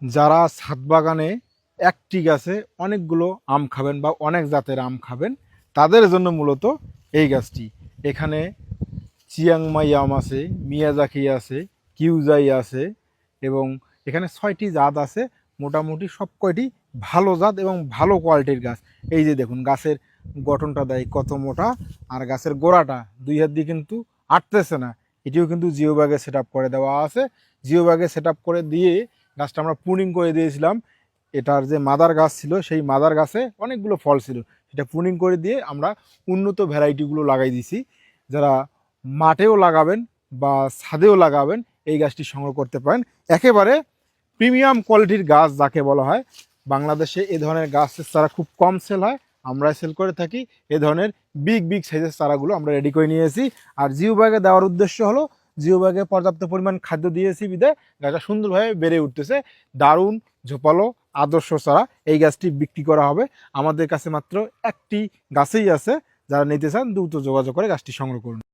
যারা ছাদ বাগানে একটি গাছে অনেকগুলো আম খাবেন বা অনেক জাতের আম খাবেন, তাদের জন্য মূলত এই গাছটি। এখানে চিয়াংমাই আম আছে, মিয়াজাকি আছে, কিউজাই আছে এবং এখানে 6টি জাত আছে। মোটামুটি সব কয়টি ভালো জাত এবং ভালো কোয়ালিটির গাছ। এই যে দেখুন গাছের গঠনটা দেয় কত মোটা, আর গাছের গোড়াটা 2 হাত দিয়ে কিন্তু আটতেছে না। এটিও কিন্তু জিও ব্যাগে সেট করে দেওয়া আছে। জিও ব্যাগে সেট করে দিয়ে গাছটা আমরা প্রুনিং করে দিয়েছিলাম। এটার যে মাদার গাছ ছিল সেই মাদার গাছে অনেকগুলো ফল ছিল, সেটা প্রুনিং করে দিয়ে আমরা উন্নত ভ্যারাইটিগুলো লাগাই দিছি। যারা মাঠেও লাগাবেন বা ছাদেও লাগাবেন এই গাছটি সংগ্রহ করতে পারেন। একেবারে প্রিমিয়াম কোয়ালিটির গাছ যাকে বলা হয়। বাংলাদেশে এ ধরনের গাছের চারা খুব কম সেল হয়, আমরা সেল করে থাকি। এ ধরনের বিগ সাইজের চারাগুলো আমরা রেডি করে নিয়েছি। আর জিও ব্যাগে দেওয়ার উদ্দেশ্য হলো জিও ব্যাগে পর্যাপ্ত পরিমাণ খাদ্য দিয়েছি বিধায় গাছটা সুন্দরভাবে বেড়ে উঠতেছে। দারুণ ঝোপালো আদর্শ চারা এই গাছটি বিক্রি করা হবে। আমাদের কাছে মাত্র একটি গাছেই আছে। যারা নিতে চান দ্রুত যোগাযোগ করে গাছটি সংগ্রহ করুন।